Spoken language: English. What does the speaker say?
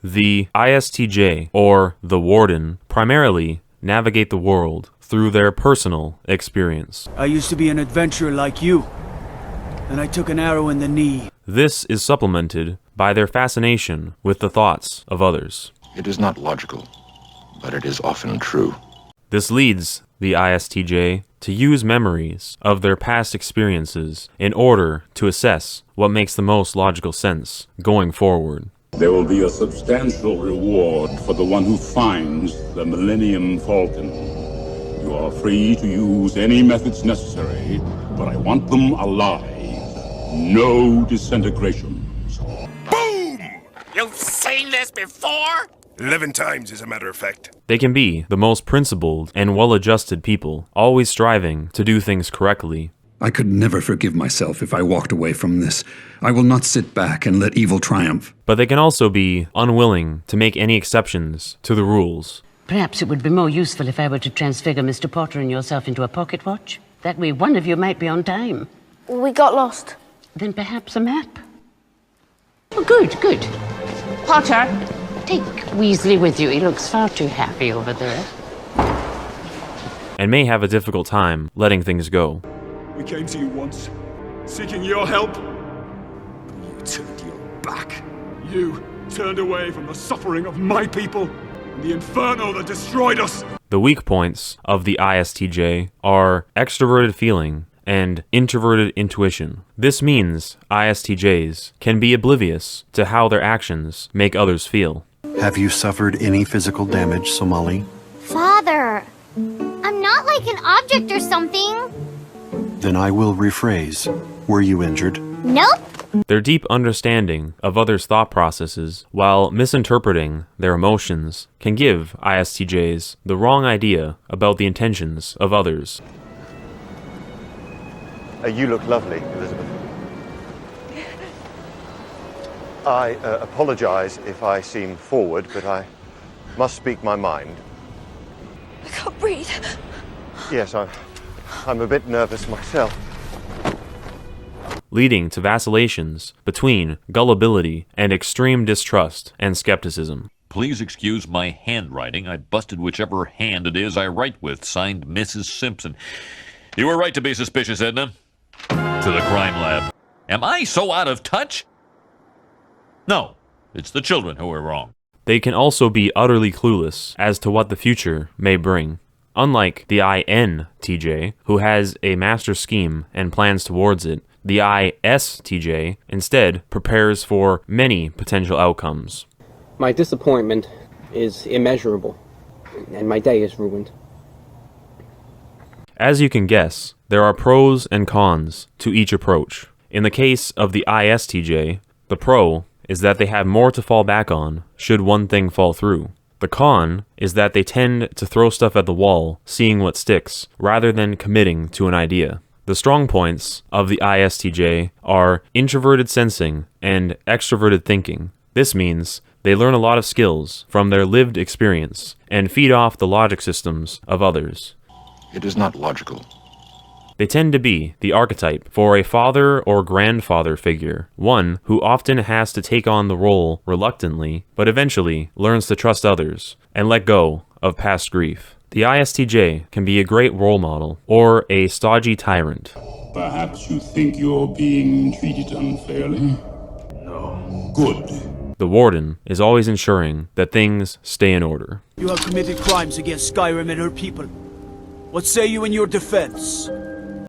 The ISTJ, or the Warden, primarily navigate the world through their personal experience. I used to be an adventurer like you, and I took an arrow in the knee. This is supplemented by their fascination with the thoughts of others. It is not logical, but it is often true. This leads the ISTJ to use memories of their past experiences in order to assess what makes the most logical sense going forward. There will be a substantial reward for the one who finds the Millennium Falcon. You are free to use any methods necessary, but I want them alive. No disintegrations. Boom! You've seen this before? 11 times, as a matter of fact. They can be the most principled and well-adjusted people, always striving to do things correctly. I could never forgive myself if I walked away from this. I will not sit back and let evil triumph. But they can also be unwilling to make any exceptions to the rules. Perhaps it would be more useful if I were to transfigure Mr. Potter and yourself into a pocket watch. That way one of you might be on time. We got lost. Then perhaps a map. Oh, good. Potter, take Weasley with you. He looks far too happy over there. And may have a difficult time letting things go. We came to you once, seeking your help. You turned your back. You turned away from the suffering of my people and the inferno that destroyed us. The weak points of the ISTJ are extroverted feeling and introverted intuition. This means ISTJs can be oblivious to how their actions make others feel. Have you suffered any physical damage, Somali? Father, I'm not like an object or something. Then I will rephrase. Were you injured? Nope. Their deep understanding of others' thought processes, while misinterpreting their emotions, can give ISTJs the wrong idea about the intentions of others. You look lovely, Elizabeth. I apologize if I seem forward, but I must speak my mind. I can't breathe. Yes, I'm a bit nervous myself. Leading to vacillations between gullibility and extreme distrust and skepticism. Please excuse my handwriting. I busted whichever hand it is I write with. Signed, Mrs. Simpson. You were right to be suspicious, Edna. To the crime lab. Am I so out of touch? No, it's the children who are wrong. They can also be utterly clueless as to what the future may bring. Unlike the INTJ, who has a master scheme and plans towards it, the ISTJ instead prepares for many potential outcomes. My disappointment is immeasurable, and my day is ruined. As you can guess, there are pros and cons to each approach. In the case of the ISTJ, the pro is that they have more to fall back on should one thing fall through. The con is that they tend to throw stuff at the wall, seeing what sticks, rather than committing to an idea. The strong points of the ISTJ are introverted sensing and extroverted thinking. This means they learn a lot of skills from their lived experience and feed off the logic systems of others. It is not logical. They tend to be the archetype for a father or grandfather figure, one who often has to take on the role reluctantly, but eventually learns to trust others and let go of past grief. The ISTJ can be a great role model or a stodgy tyrant. Perhaps you think you're being treated unfairly? No. Good. The Warden is always ensuring that things stay in order. You have committed crimes against Skyrim and her people. What say you in your defense?